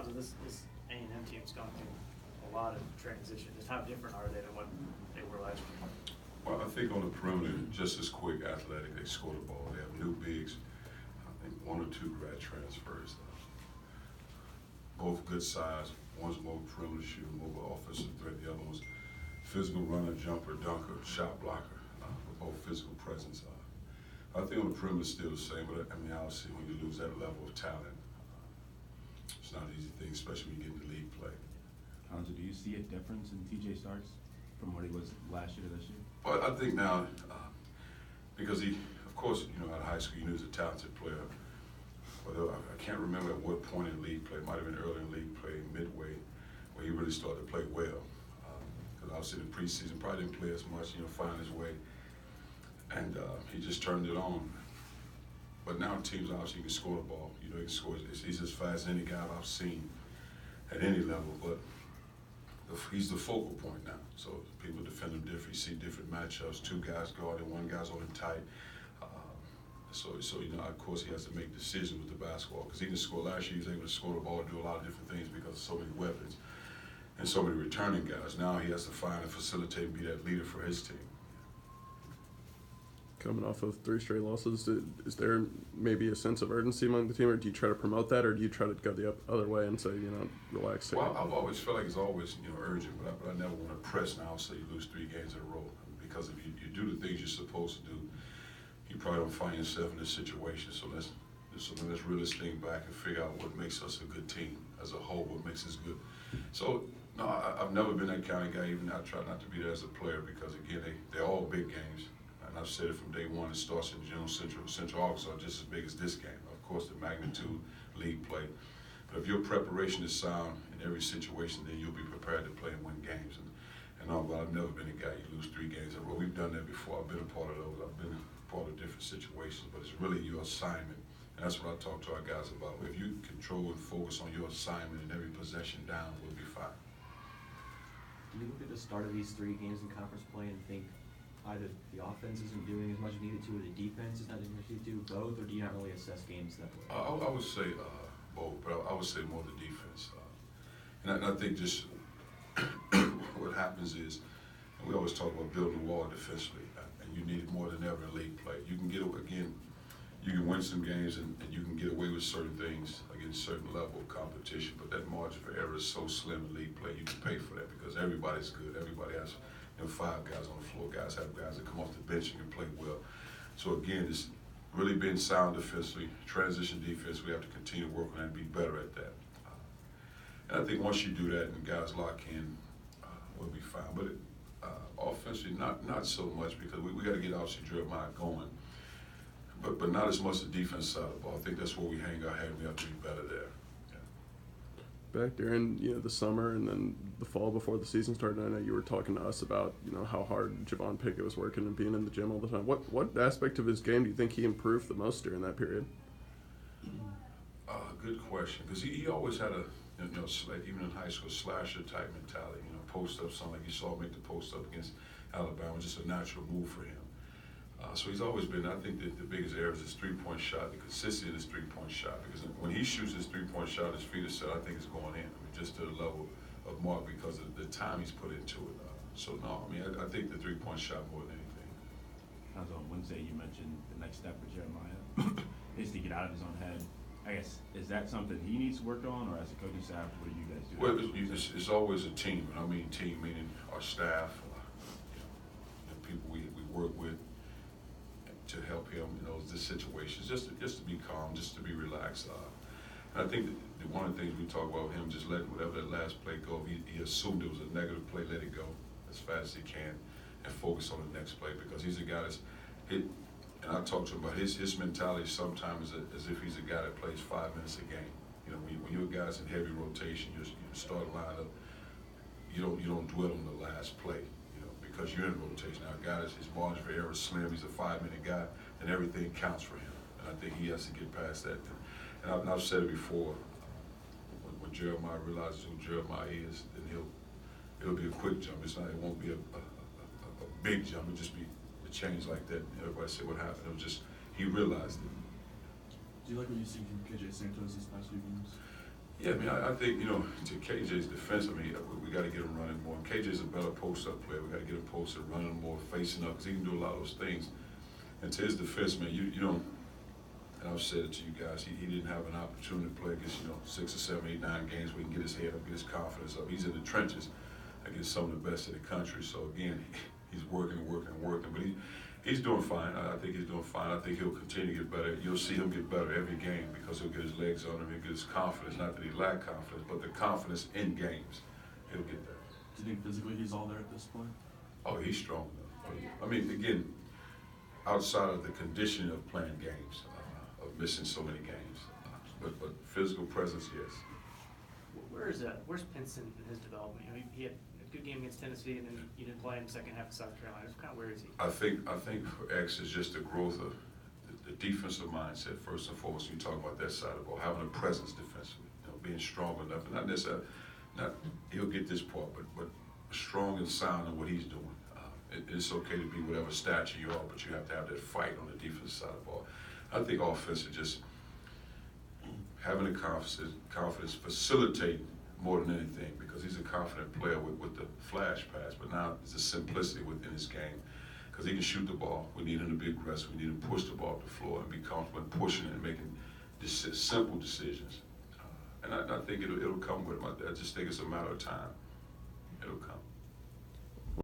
Cuonzo, this A&M team's gone through a lot of transition. Just how different are they than what they were last year? Well, I think on the perimeter, just as quick, athletic, they score the ball. They have new bigs, I think 1 or 2 grad transfers. Both good size. One's more perimeter shooter, more offensive threat. The other one's physical runner, jumper, dunker, shot blocker, with both physical presence. I think on the perimeter it's still the same, but I mean, obviously when you lose that level of talent, it's not an easy thing, especially when you get into league play. Cuonzo, do you see a difference in TJ Starks from what he was last year to this year? Well, I think now, because he, of course, out of high school, you knew he was a talented player. But I can't remember at what point in league play, it might have been early in league play, midway, where he really started to play well. Because obviously in the preseason, probably didn't play as much, find his way. And he just turned it on. But now teams obviously can score the ball. He can score. He's as fast as any guy I've seen at any level. But he's the focal point now. So people defend him different. You see different matchups. 2 guys guarding, 1 guy's on him tight. So of course he has to make decisions with the basketball because he didn't score last year. He was able to score the ball and do a lot of different things because of so many weapons and so many returning guys. Now he has to find and facilitate and be that leader for his team. Coming off of 3 straight losses, is there maybe a sense of urgency among the team, or do you try to promote that, or do you try to go the other way and say, relax? Well, I've always felt like it's always, urgent, but I never want to press now, so you lose 3 games in a row. Because if you do the things you're supposed to do, you probably don't find yourself in this situation. So let's reel this thing back and figure out what makes us a good team as a whole, what makes us good. So, no, I've never been that kind of guy. Even I try not to be there as a player because, again, they're all big games. And I've said it from day one. It starts in June. Central Arkansas just as big as this game. Of course, the magnitude, league play. But if your preparation is sound in every situation, then you'll be prepared to play and win games. And all, but I've never been a guy you lose 3 games in a row. We've done that before. I've been a part of those. I've been a part of different situations. But it's really your assignment. And that's what I talk to our guys about. If you control and focus on your assignment and every possession down, we'll be fine. Do you look at the start of these 3 games in conference play and think either the offense isn't doing as much as needed to, or the defense is not doing as much as needed to, both, or do you not really assess games that way? I would say both, but I would say more the defense. And I think just what happens is, and we always talk about building a wall defensively, and you need it more than ever in league play. You can get away, again, you can win some games and you can get away with certain things against certain level of competition, but that margin for error is so slim in league play, you can pay for that because everybody's good. Everybody has 5 guys on the floor. Guys have guys that come off the bench and can play well. So again, it's really being sound defensively, transition defense. We have to continue to work on that and be better at that. And I think once you do that and guys lock in, we'll be fine. But offensively, not so much because we got to get obviously Jeremiah going. But not as much the defense side of the ball. I think that's where we hang our head. We have to be better there. Back during the summer and then the fall before the season started, I know you were talking to us about how hard Javon Pickett was working and being in the gym all the time. What aspect of his game do you think he improved the most during that period? Good question, because he always had a even in high school slasher type mentality. Post up, something like you saw him make the post up against Alabama, just a natural move for him. So he's always been, I think that the biggest area is his 3-point shot, the consistency of his 3-point shot. Because when he shoots his 3-point shot, his feet are set, I think it's going in. Just to the level of mark because of the time he's put into it. I think the 3-point shot more than anything. On Wednesday, you mentioned the next step for Jeremiah is to get out of his own head. I guess, is that something he needs to work on, or as a coaching staff, what do you guys do? Well, it's always a team, and I mean team meaning our staff, the people we work with, to help him in those situations, just to be calm, just to be relaxed. And I think that one of the things we talk about him just letting whatever that last play go. He assumed it was a negative play, let it go as fast as he can, and focus on the next play because he's a guy that's hit. And I talked to him about his mentality sometimes as if he's a guy that plays 5 minutes a game. When you're guys in heavy rotation, you start a lineup. You don't dwell on the last play. Because you're in rotation. Now, a guy his margin for error is slim, he's a 5-minute guy, and everything counts for him. And I think he has to get past that. And I've said it before, when Jeremiah realizes who Jeremiah is, then it'll be a quick jump. It won't be a big jump. It'll just be a change like that. Everybody say what happened. It was just, he realized it. Do you like what you've seen from KJ Santos these past few games? Yeah, I mean, I think, you know, to KJ's defense, I mean, we got to get him running more. And KJ's a better post-up player. We got to get him posted, running more, facing up, because he can do a lot of those things. And to his defense, man, you know, and I've said it to you guys, he didn't have an opportunity to play against, you know, 6 or 7, 8, 9 games where he can get his head up, get his confidence up. He's in the trenches against some of the best in the country. So, again, he's working and working and working. But he's doing fine. I think he's doing fine. I think he'll continue to get better. You'll see him get better every game because he'll get his legs on him, he'll get his confidence. Not that he lacked confidence, but the confidence in games. He'll get there. Do you think physically he's all there at this point? Oh, he's strong enough. I mean, again, outside of the conditioning of playing games, of missing so many games, but physical presence, yes. Where's Pinson in his development? You know, he had a good game against Tennessee, and then you didn't play him the second half of South Carolina. Kind of where is he? I think for X is just the growth of the defensive mindset first and foremost. When you talk about that side of the ball, having a presence defensively, you know, being strong enough, and not necessarily, he'll get this part, but strong and sound in what he's doing. It's okay to be whatever stature you are, but you have to have that fight on the defensive side of the ball. I think offensive just having the confidence facilitate more than anything, because he's a confident player with the flash pass, but now it's the simplicity within his game, because he can shoot the ball. We need him to be aggressive. We need him to push the ball up the floor and be comfortable in pushing it and making simple decisions. And I think it'll come with him. I just think it's a matter of time. It'll come.